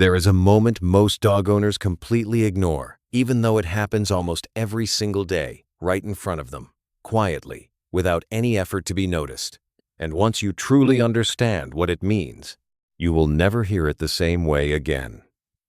There is a moment most dog owners completely ignore, even though it happens almost every single day, right in front of them, quietly, without any effort to be noticed. And once you truly understand what it means, you will never hear it the same way again.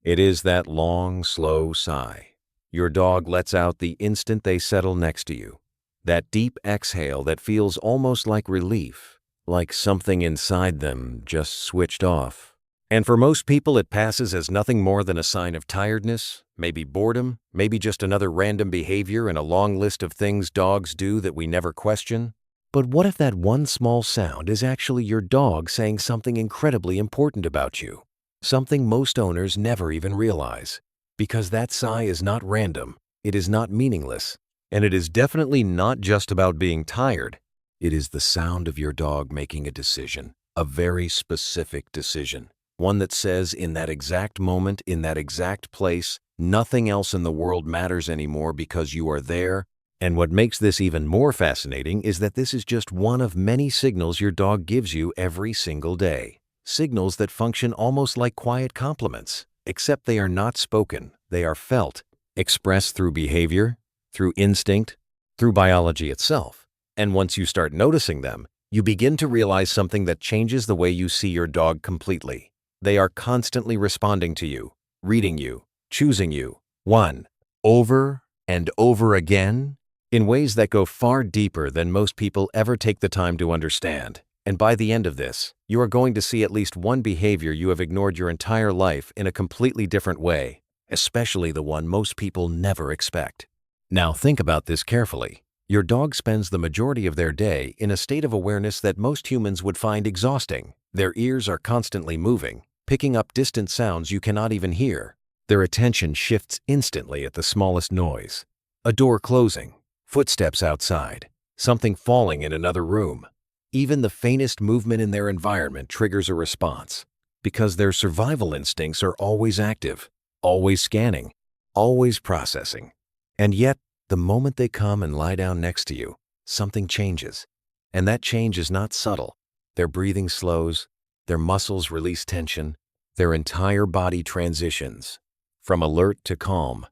It is that long, slow sigh your dog lets out the instant they settle next to you. That deep exhale that feels almost like relief, like something inside them just switched off. And for most people, it passes as nothing more than a sign of tiredness, maybe boredom, maybe just another random behavior in a long list of things dogs do that we never question. But what if that one small sound is actually your dog saying something incredibly important about you? Something most owners never even realize. Because that sigh is not random, it is not meaningless, and it is definitely not just about being tired. It is the sound of your dog making a decision, a very specific decision. One that says in that exact moment, in that exact place, nothing else in the world matters anymore because you are there. And what makes this even more fascinating is that this is just one of many signals your dog gives you every single day. Signals that function almost like quiet compliments, except they are not spoken, they are felt, expressed through behavior, through instinct, through biology itself. And once you start noticing them, you begin to realize something that changes the way you see your dog completely. They are constantly responding to you, reading you, choosing you, one, over and over again, in ways that go far deeper than most people ever take the time to understand. And by the end of this, you are going to see at least one behavior you have ignored your entire life in a completely different way, especially the one most people never expect. Now think about this carefully. Your dog spends the majority of their day in a state of awareness that most humans would find exhausting. Their ears are constantly moving, picking up distant sounds you cannot even hear. Their attention shifts instantly at the smallest noise. A door closing, footsteps outside, something falling in another room. Even the faintest movement in their environment triggers a response, because their survival instincts are always active, always scanning, always processing. And yet, the moment they come and lie down next to you, something changes. And that change is not subtle. Their breathing slows, their muscles release tension, their entire body transitions from alert to calm.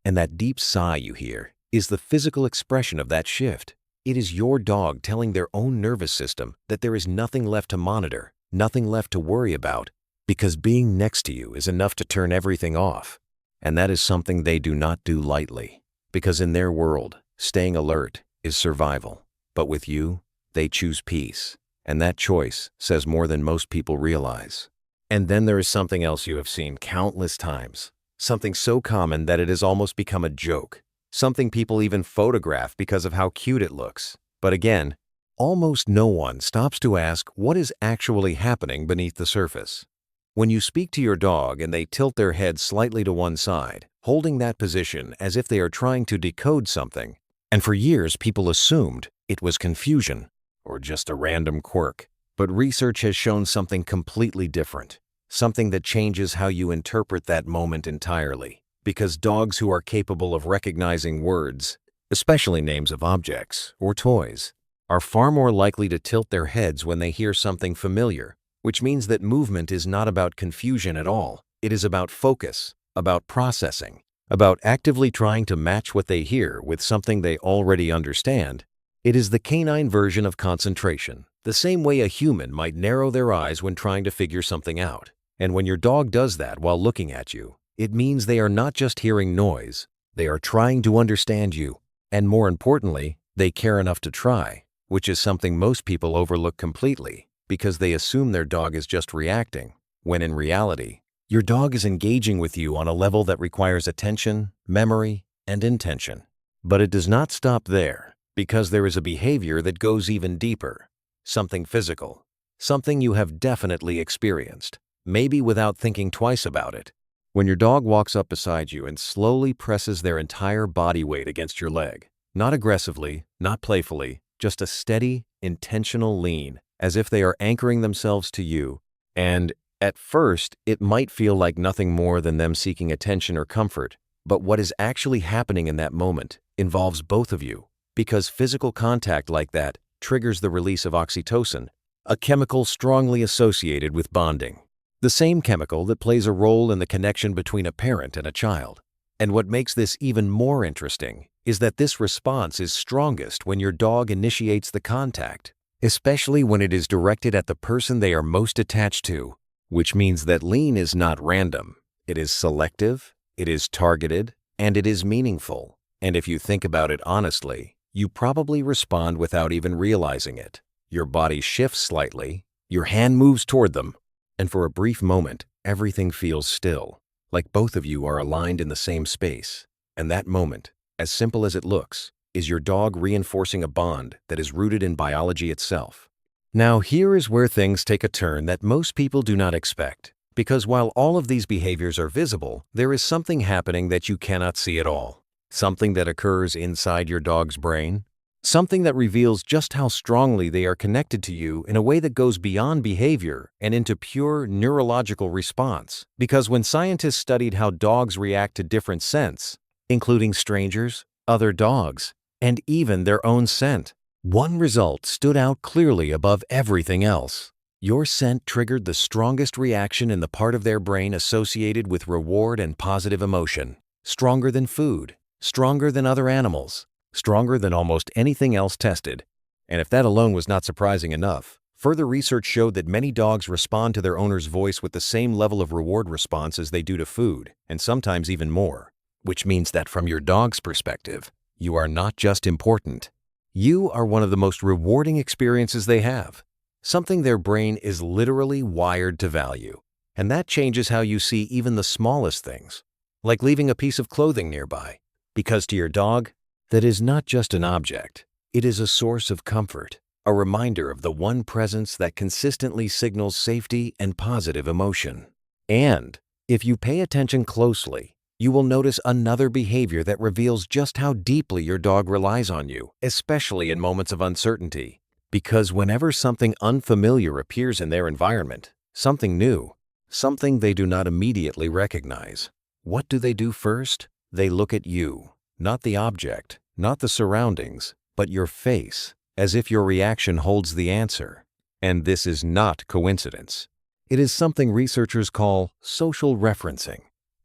And that deep sigh you hear is the physical expression of that shift. It is your dog telling their own nervous system that there is nothing left to monitor, nothing left to worry about, because being next to you is enough to turn everything off. And that is something they do not do lightly, because in their world, staying alert is survival. But with you, they choose peace. And that choice says more than most people realize. And then there is something else you have seen countless times, something so common that it has almost become a joke. Something people even photograph because of how cute it looks. But again, almost no one stops to ask what is actually happening beneath the surface. When you speak to your dog and they tilt their head slightly to one side, holding that position as if they are trying to decode something, and for years people assumed it was confusion or just a random quirk. But research has shown something completely different, something that changes how you interpret that moment entirely. Because dogs who are capable of recognizing words, especially names of objects or toys, are far more likely to tilt their heads when they hear something familiar, which means that movement is not about confusion at all. It is about focus, about processing, about actively trying to match what they hear with something they already understand. It is the canine version of concentration, the same way a human might narrow their eyes when trying to figure something out. And when your dog does that while looking at you, it means they are not just hearing noise, they are trying to understand you. And more importantly, they care enough to try, which is something most people overlook completely because they assume their dog is just reacting, when in reality, your dog is engaging with you on a level that requires attention, memory, and intention. But it does not stop there, because there is a behavior that goes even deeper, something physical, something you have definitely experienced, maybe without thinking twice about it. When your dog walks up beside you and slowly presses their entire body weight against your leg, not aggressively, not playfully, just a steady, intentional lean, as if they are anchoring themselves to you. And at first, it might feel like nothing more than them seeking attention or comfort, but what is actually happening in that moment involves both of you, because physical contact like that triggers the release of oxytocin, a chemical strongly associated with bonding. the same chemical that plays a role in the connection between a parent and a child. And what makes this even more interesting is that this response is strongest when your dog initiates the contact, especially when it is directed at the person they are most attached to, which means that lean is not random. It is selective, it is targeted, and it is meaningful. And if you think about it honestly, you probably respond without even realizing it. Your body shifts slightly, your hand moves toward them, and for a brief moment, everything feels still, like both of you are aligned in the same space. And that moment, as simple as it looks, is your dog reinforcing a bond that is rooted in biology itself. Now, here is where things take a turn that most people do not expect, because while all of these behaviors are visible, there is something happening that you cannot see at all. Something that occurs inside your dog's brain. Something that reveals just how strongly they are connected to you in a way that goes beyond behavior and into pure neurological response. Because when scientists studied how dogs react to different scents, including strangers, other dogs, and even their own scent, one result stood out clearly above everything else. Your scent triggered the strongest reaction in the part of their brain associated with reward and positive emotion. Stronger than food, stronger than other animals, stronger than almost anything else tested. And if that alone was not surprising enough, further research showed that many dogs respond to their owner's voice with the same level of reward response as they do to food, and sometimes even more. Which means that from your dog's perspective, you are not just important. You are one of the most rewarding experiences they have, something their brain is literally wired to value. And that changes how you see even the smallest things, like leaving a piece of clothing nearby, because to your dog, that is not just an object. It is a source of comfort, a reminder of the one presence that consistently signals safety and positive emotion. And if you pay attention closely, you will notice another behavior that reveals just how deeply your dog relies on you, especially in moments of uncertainty. Because whenever something unfamiliar appears in their environment, something new, something they do not immediately recognize, what do they do first? They look at you, not the object, not the surroundings, but your face, as if your reaction holds the answer. And this is not coincidence. It is something researchers call social referencing,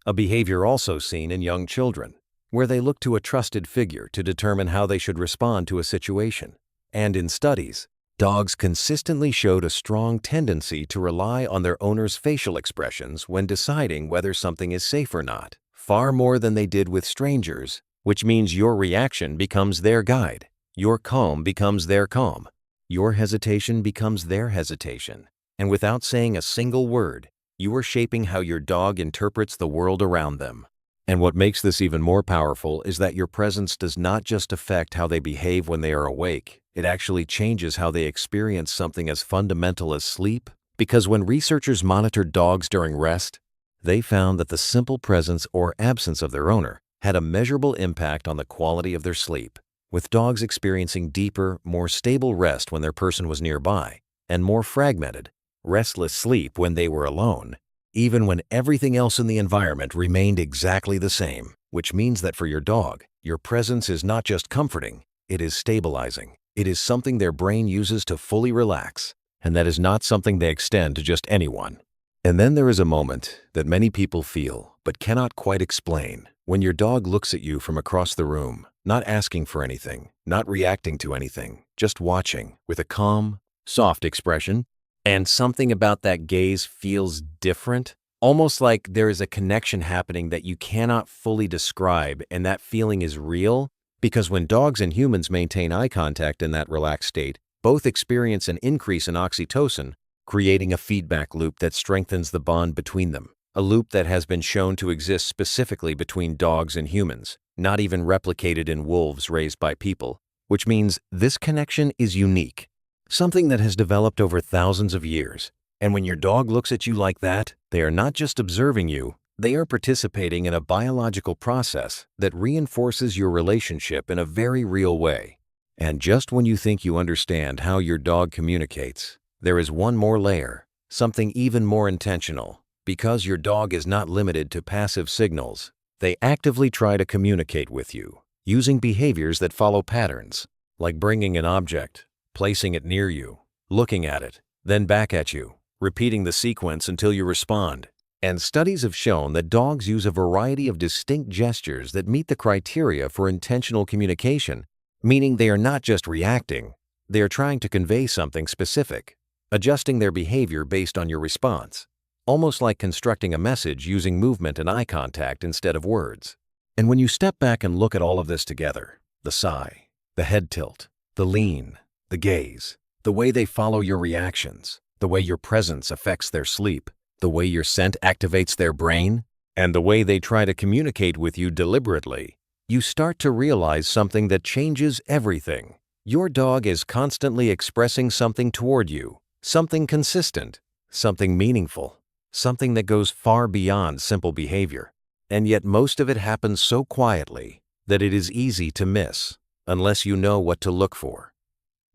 a behavior also seen in young children, where they look to a trusted figure to determine how they should respond to a situation. And in studies, dogs consistently showed a strong tendency to rely on their owner's facial expressions when deciding whether something is safe or not, far more than they did with strangers, which means your reaction becomes their guide. Your calm becomes their calm. Your hesitation becomes their hesitation. And without saying a single word, you are shaping how your dog interprets the world around them. And what makes this even more powerful is that your presence does not just affect how they behave when they are awake. It actually changes how they experience something as fundamental as sleep. Because when researchers monitored dogs during rest, they found that the simple presence or absence of their owner had a measurable impact on the quality of their sleep, with dogs experiencing deeper, more stable rest when their person was nearby, and more fragmented, restless sleep when they were alone, even when everything else in the environment remained exactly the same. Which means that for your dog, your presence is not just comforting, it is stabilizing. It is something their brain uses to fully relax, and that is not something they extend to just anyone. And then there is a moment that many people feel but cannot quite explain, when your dog looks at you from across the room, not asking for anything, not reacting to anything, just watching with a calm, soft expression. And something about that gaze feels different, almost like there is a connection happening that you cannot fully describe, and that feeling is real. Because when dogs and humans maintain eye contact in that relaxed state, both experience an increase in oxytocin, creating a feedback loop that strengthens the bond between them. A loop that has been shown to exist specifically between dogs and humans, not even replicated in wolves raised by people, which means this connection is unique, something that has developed over thousands of years. And when your dog looks at you like that, they are not just observing you, they are participating in a biological process that reinforces your relationship in a very real way. And just when you think you understand how your dog communicates, there is one more layer, something even more intentional. Because your dog is not limited to passive signals, they actively try to communicate with you, using behaviors that follow patterns, like bringing an object, placing it near you, looking at it, then back at you, repeating the sequence until you respond. And studies have shown that dogs use a variety of distinct gestures that meet the criteria for intentional communication, meaning they are not just reacting, they are trying to convey something specific, adjusting their behavior based on your response, almost like constructing a message using movement and eye contact instead of words. And when you step back and look at all of this together, the sigh, the head tilt, the lean, the gaze, the way they follow your reactions, the way your presence affects their sleep, the way your scent activates their brain, and the way they try to communicate with you deliberately, you start to realize something that changes everything. Your dog is constantly expressing something toward you, something consistent, something meaningful, something that goes far beyond simple behavior. And yet most of it happens so quietly that it is easy to miss unless you know what to look for.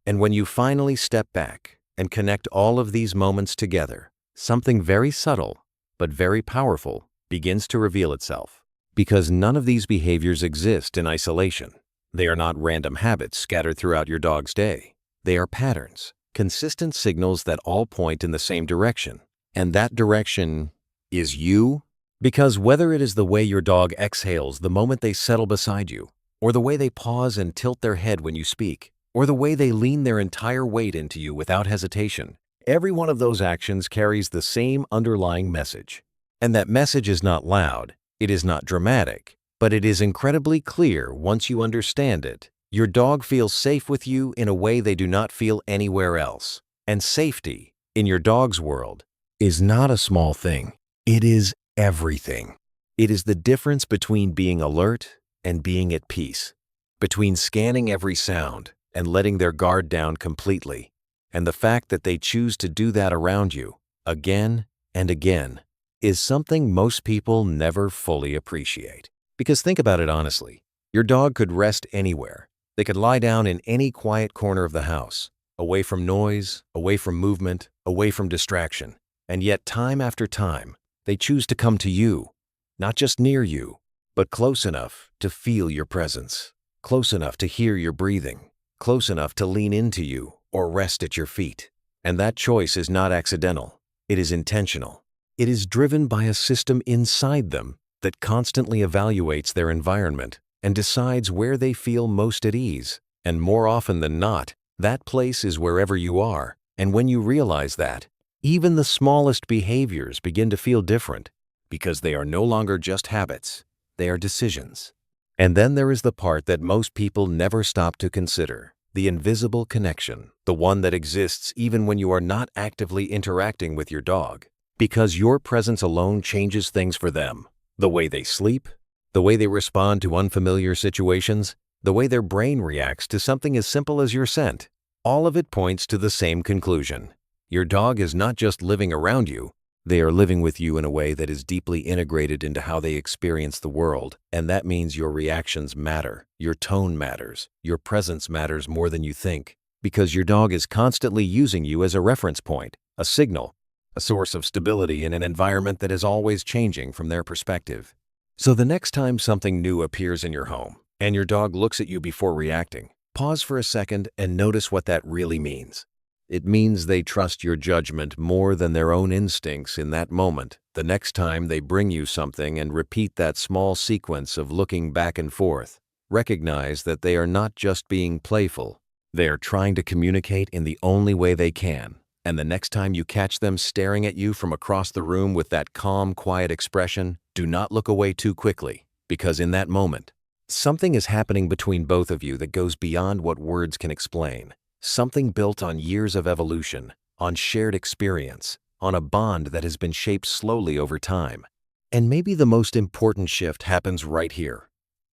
And when you finally step back and connect all of these moments together, something very subtle but very powerful begins to reveal itself. Because none of these behaviors exist in isolation. They are not random habits scattered throughout your dog's day. They are patterns, consistent signals that all point in the same direction. And that direction is you. Because whether it is the way your dog exhales the moment they settle beside you, or the way they pause and tilt their head when you speak, or the way they lean their entire weight into you without hesitation, every one of those actions carries the same underlying message. And that message is not loud, it is not dramatic, but it is incredibly clear once you understand it. Your dog feels safe with you in a way they do not feel anywhere else. And safety, in your dog's world, is not a small thing. It is everything. It is the difference between being alert and being at peace, between scanning every sound and letting their guard down completely. And the fact that they choose to do that around you, again and again, is something most people never fully appreciate. Because think about it honestly, your dog could rest anywhere. They could lie down in any quiet corner of the house, away from noise, away from movement, away from distraction. And yet time after time, they choose to come to you, not just near you, but close enough to feel your presence, close enough to hear your breathing, close enough to lean into you or rest at your feet. And that choice is not accidental. It is intentional. It is driven by a system inside them that constantly evaluates their environment and decides where they feel most at ease. And more often than not, that place is wherever you are. And when you realize that, even the smallest behaviors begin to feel different because they are no longer just habits, they are decisions. And then there is the part that most people never stop to consider, the invisible connection, the one that exists even when you are not actively interacting with your dog. Because your presence alone changes things for them. The way they sleep, the way they respond to unfamiliar situations, the way their brain reacts to something as simple as your scent. All of it points to the same conclusion. Your dog is not just living around you, they are living with you in a way that is deeply integrated into how they experience the world. And that means your reactions matter, your tone matters, your presence matters more than you think. Because your dog is constantly using you as a reference point, a signal, a source of stability in an environment that is always changing from their perspective. So the next time something new appears in your home and your dog looks at you before reacting, pause for a second and notice what that really means. It means they trust your judgment more than their own instincts in that moment. The next time they bring you something and repeat that small sequence of looking back and forth, recognize that they are not just being playful. They are trying to communicate in the only way they can. And the next time you catch them staring at you from across the room with that calm, quiet expression, do not look away too quickly, because in that moment, something is happening between both of you that goes beyond what words can explain. Something built on years of evolution, on shared experience, on a bond that has been shaped slowly over time. And maybe the most important shift happens right here.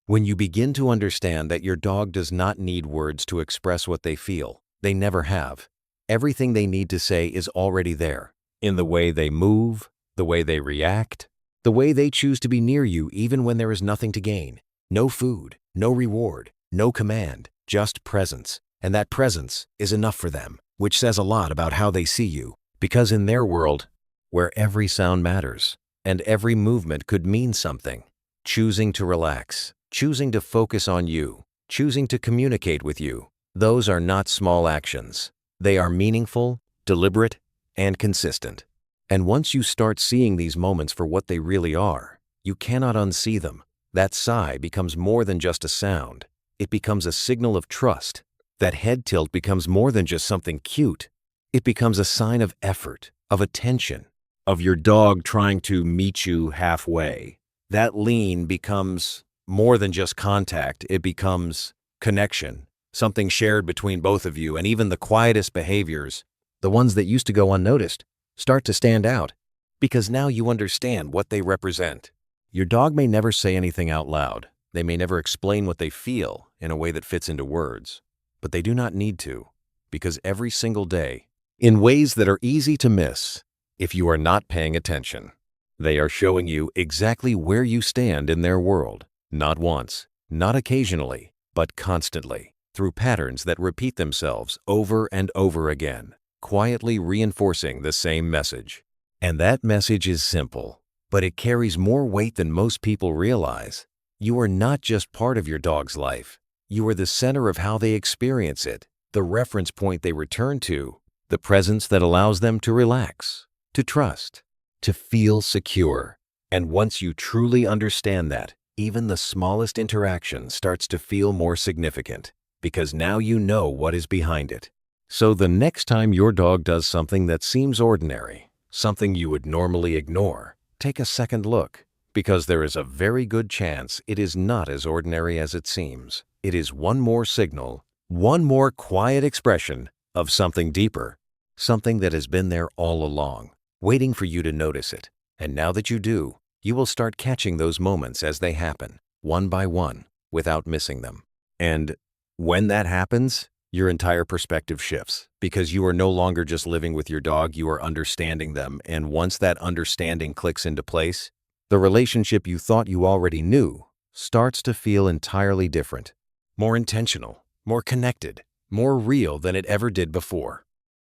When you begin to understand that your dog does not need words to express what they feel, they never have. Everything they need to say is already there, in the way they move, the way they react, the way they choose to be near you even when there is nothing to gain. No food, no reward, no command, just presence. And that presence is enough for them, which says a lot about how they see you. Because in their world, where every sound matters, and every movement could mean something, choosing to relax, choosing to focus on you, choosing to communicate with you, those are not small actions. They are meaningful, deliberate, and consistent. And once you start seeing these moments for what they really are, you cannot unsee them. That sigh becomes more than just a sound. It becomes a signal of trust. That head tilt becomes more than just something cute. It becomes a sign of effort, of attention, of your dog trying to meet you halfway. That lean becomes more than just contact. It becomes connection, something shared between both of you, and even the quietest behaviors, the ones that used to go unnoticed, start to stand out because now you understand what they represent. Your dog may never say anything out loud. They may never explain what they feel in a way that fits into words, but they do not need to, because every single day, in ways that are easy to miss if you are not paying attention, they are showing you exactly where you stand in their world, not once, not occasionally, but constantly, through patterns that repeat themselves over and over again, quietly reinforcing the same message. And that message is simple, but it carries more weight than most people realize. You are not just part of your dog's life. You are the center of how they experience it, the reference point they return to, the presence that allows them to relax, to trust, to feel secure. And once you truly understand that, even the smallest interaction starts to feel more significant, because now you know what is behind it. So the next time your dog does something that seems ordinary, something you would normally ignore, take a second look, because there is a very good chance it is not as ordinary as it seems. It is one more signal, one more quiet expression of something deeper, something that has been there all along, waiting for you to notice it. And now that you do, you will start catching those moments as they happen, one by one, without missing them. And when that happens, your entire perspective shifts, because you are no longer just living with your dog, you are understanding them. And once that understanding clicks into place, the relationship you thought you already knew starts to feel entirely different, more intentional, more connected, more real than it ever did before.